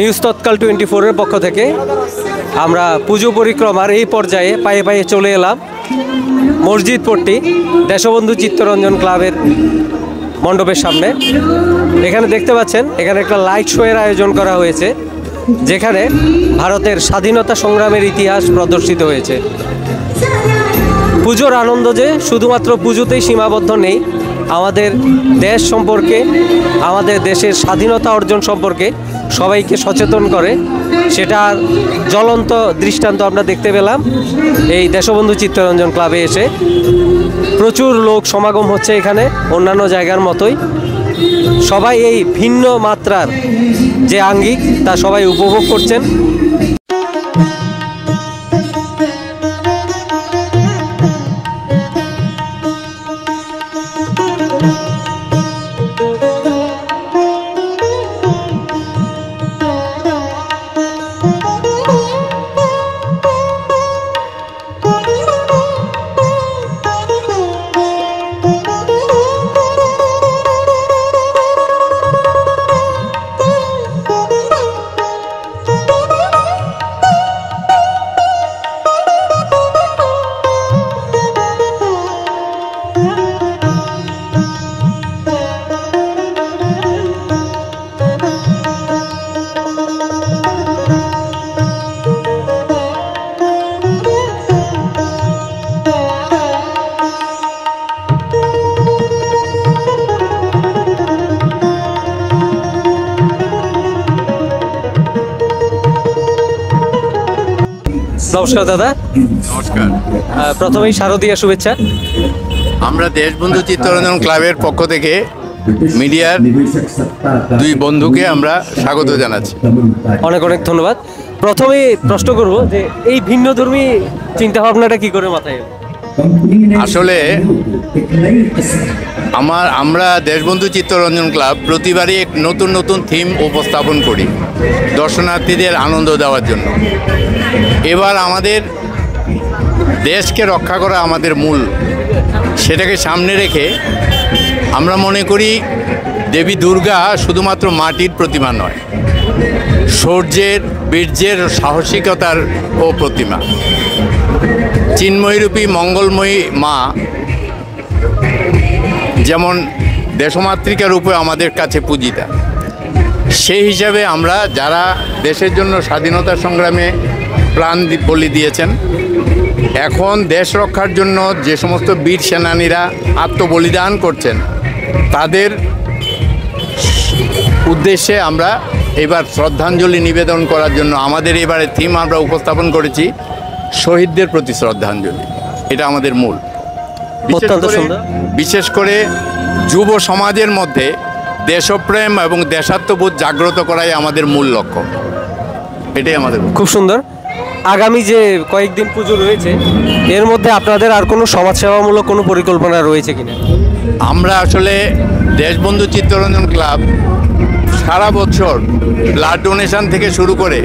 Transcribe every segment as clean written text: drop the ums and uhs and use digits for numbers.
News তৎকাল 24-এর পক্ষ থেকে আমরা পুজো পরিক্রমার এই পর্যায়ে পায়ে পায়ে চলে এলাম মসজিদ পট্টি দেশবন্ধু চিত্তরঞ্জন ক্লাবের মণ্ডপের সামনে। এখানে দেখতে পাচ্ছেন এখানে একটা লাইট শো এর আয়োজন করা হয়েছে, যেখানে ভারতের স্বাধীনতা সংগ্রামের ইতিহাস প্রদর্শিত হয়েছে। পুজোর আনন্দ যে শুধুমাত্র পুজোতেই সীমাবদ্ধ নেই, আমাদের দেশ সম্পর্কে, আমাদের দেশের স্বাধীনতা অর্জন সম্পর্কে সবাইকে সচেতন করে, সেটার জ্বলন্ত দৃষ্টান্ত আমরা দেখতে পেলাম এই দেশবন্ধু চিত্তরঞ্জন ক্লাবে এসে। প্রচুর লোক সমাগম হচ্ছে এখানে, অন্যান্য জায়গার মতোই সবাই এই ভিন্ন মাত্রার যে আঙ্গিক তা সবাই উপভোগ করছেন। নমস্কার দাদা। নমস্কার। প্রথমেই শারদীয়া শুভেচ্ছা। আমরা দেশবন্ধু চিত্তরঞ্জন ক্লাবের পক্ষ থেকে মিডিয়ার দুই বন্ধুকে আমরা স্বাগত জানাচ্ছি। অনেক অনেক ধন্যবাদ। প্রথমেই প্রশ্ন করব যে এই ভিন্নধর্মী চিন্তাভাবনাটা কি করে মাথায় এলো? আসলে আমরা দেশবন্ধু চিত্তরঞ্জন ক্লাব প্রতিবারই এক নতুন নতুন থিম উপস্থাপন করি দর্শনার্থীদের আনন্দ দেওয়ার জন্য। এবার আমাদের দেশকে রক্ষা করা আমাদের মূল, সেটাকে সামনে রেখে আমরা মনে করি দেবী দুর্গা শুধুমাত্র মাটির প্রতিমা নয়, শৌর্যের, বীর্যের, সাহসিকতার ও প্রতিমা। চিন্ময়ীরূপী মঙ্গলময়ী মা যেমন দেশমাতৃকা রূপে আমাদের কাছে পূজিতা, সেই হিসাবে আমরা যারা দেশের জন্য স্বাধীনতা সংগ্রামে প্রাণ বলি দিয়েছেন, এখন দেশ রক্ষার জন্য যে সমস্ত বীর সেনানীরা আত্মবলিদান করছেন, তাদের উদ্দেশ্যে আমরা এবার শ্রদ্ধাঞ্জলি নিবেদন করার জন্য আমাদের এবারে থিম আমরা উপস্থাপন করেছি শহীদদের প্রতি শ্রদ্ধাঞ্জলি। এটা আমাদের মূল। বিশেষ করে যুব সমাজের মধ্যে দেশপ্রেম এবং দেশাত্মবোধ জাগ্রত করাই আমাদের মূল লক্ষ্য। এটাই আমাদের। খুব সুন্দর। আগামী যে কয়েকদিন পুজো রয়েছে, এর মধ্যে আপনাদের আর কোনো সমাজসেবামূলক কোনো পরিকল্পনা রয়েছে কিনা? আমরা আসলে দেশবন্ধু চিত্তরঞ্জন ক্লাব সারা বছর ব্লাড ডোনেশন থেকে শুরু করে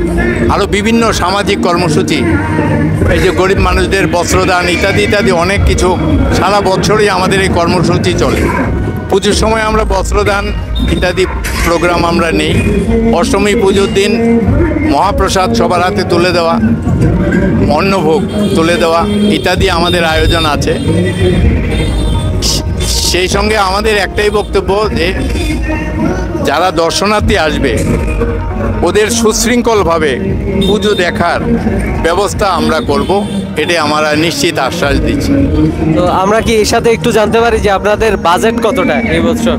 আরও বিভিন্ন সামাজিক কর্মসূচি, এই যে গরিব মানুষদের বস্ত্রদান ইত্যাদি ইত্যাদি অনেক কিছু সারা বছরই আমাদের এই কর্মসূচি চলে। পুজোর সময় আমরা বস্ত্রদান ইত্যাদি প্রোগ্রাম আমরা নেই। অষ্টমী পুজোর দিন মহাপ্রসাদ সবার হাতে তুলে দেওয়া, অন্নভোগ তুলে দেওয়া ইত্যাদি আমাদের আয়োজন আছে। সেই সঙ্গে আমাদের একটাই বক্তব্য যে যারা দর্শনার্থী আসবে ওদের সুশৃঙ্খলভাবে পুজো দেখার ব্যবস্থা আমরা করব, এটাই আমরা নিশ্চিত আশ্বাস দিচ্ছি। তো আমরা কি এর সাথে একটু জানতে পারি যে আপনাদের বাজেট কতটা এই বছর?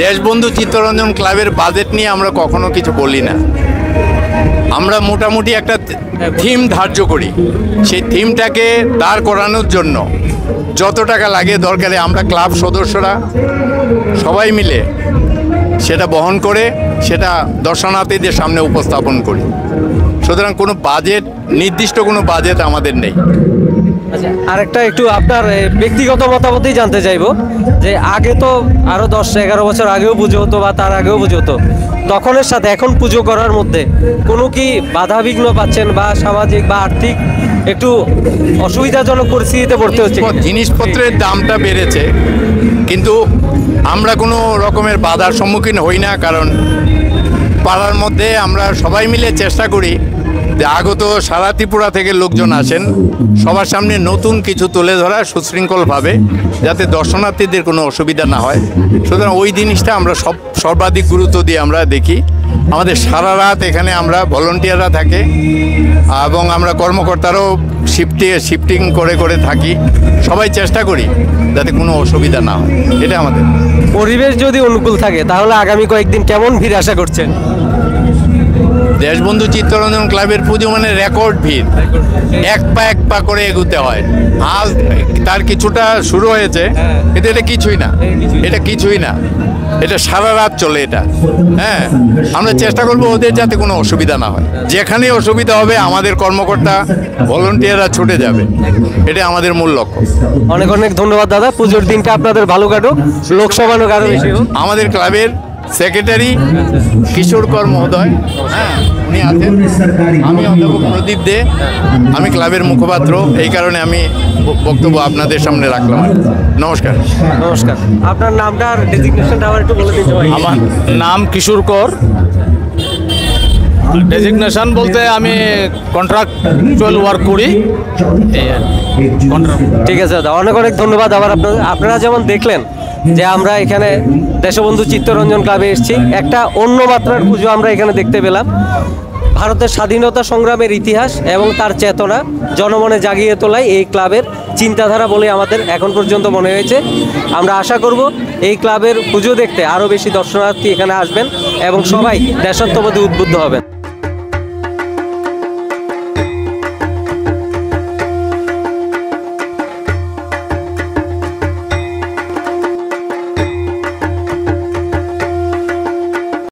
দেশবন্ধু চিত্তরঞ্জন ক্লাবের বাজেট নিয়ে আমরা কখনো কিছু বলি না। আমরা মোটামুটি একটা থিম ধার্য করি, সেই থিমটাকে দাঁড় করানোর জন্য যত টাকা লাগে দরকারে আমরা ক্লাব সদস্যরা সবাই মিলে সেটা বহন করে সেটা দর্শনার্থীদের সামনে উপস্থাপন করি। সুতরাং কোনো বাজেট, নির্দিষ্ট কোনো বাজেট আমাদের নেই। আচ্ছা, আরেকটা একটু আপনার ব্যক্তিগত মতামতই জানতে চাইবো যে আগে তো আরও 10-11 বছর আগেও পুজো হতো বা তার আগেও পুজো হতো, তখনের সাথে এখন পুজো করার মধ্যে কোনো কি বাধা বিঘ্ন পাচ্ছেন বা সামাজিক বা আর্থিক একটু অসুবিধাজনক পরিস্থিতিতে পড়তে হচ্ছে? জিনিসপত্রের দামটা বেড়েছে, কিন্তু আমরা কোনো রকমের বাধার সম্মুখীন হই না, কারণ পাড়ার মধ্যে আমরা সবাই মিলে চেষ্টা করি যে আগত সারা ত্রিপুরা থেকে লোকজন আসেন, সবার সামনে নতুন কিছু তুলে ধরা সুশৃঙ্খলভাবে, যাতে দর্শনার্থীদের কোনো অসুবিধা না হয়। সুতরাং ওই জিনিসটা আমরা সর্বাধিক গুরুত্ব দিয়ে আমরা দেখি। আমাদের সারা রাত এখানে আমরা ভলেন্টিয়াররা থাকে এবং আমরা কর্মকর্তারাও শিফটিং করে করে থাকি। সবাই চেষ্টা করি যাতে কোনো অসুবিধা না হয়, এটা আমাদের। পরিবেশ যদি অনুকূল থাকে তাহলে আগামী কয়েকদিন কেমন ভিড় আশা করছেন? দেশবন্ধু চিত্তরঞ্জন ক্লাবের পুজো মানে রেকর্ড ভিড়, এক পা করে এগুতে হয়। আজ তার কিছুটা শুরু হয়েছে, কিন্তু এটা কিছুই না, এটা কিছুই না, এটা সারা রাত চলে এটা। হ্যাঁ, আমরা চেষ্টা করবো ওদের যাতে কোনো অসুবিধা না হয়। যেখানে অসুবিধা হবে আমাদের কর্মকর্তা ভলেন্টিয়াররা ছুটে যাবে, এটা আমাদের মূল লক্ষ্য। অনেক অনেক ধন্যবাদ দাদা। পুজোর দিনটা আপনাদের ভালো কাটুক, লোকসভানো আরো বেশি হোক। আমাদের ক্লাবের সেক্রেটারি কিশোর কর মহোদয়, হ্যাঁ উনি আছেন, আমি অধ্যাপক প্রদীপ দে, আমি ক্লাবের মুখপাত্র, এই কারণে আমি বক্তব্য আপনাদের সামনে রাখলাম। নমস্কার। নমস্কার। আপনার নামটা আর ডেজিগনেশনটা আবার একটু বলে দিতে পারেন? আমার নাম কিশোর কর। ডেজিগনেশন বলতে আমি কন্ট্রাক্টুয়াল ওয়ার্ক করি। ঠিক আছে দাদা, অনেক অনেক ধন্যবাদ। আবার আপনারা যেমন দেখলেন যে আমরা এখানে দেশবন্ধু চিত্তরঞ্জন ক্লাবে এসেছি, একটা অন্য মাত্রার পুজো আমরা এখানে দেখতে পেলাম। ভারতের স্বাধীনতা সংগ্রামের ইতিহাস এবং তার চেতনা জনমনে জাগিয়ে তোলাই এই ক্লাবের চিন্তাধারা বলে আমাদের এখন পর্যন্ত মনে হয়েছে। আমরা আশা করব এই ক্লাবের পুজো দেখতে আরও বেশি দর্শনার্থী এখানে আসবেন এবং সবাই দেশাত্মবোধে উদ্বুদ্ধ হবেন।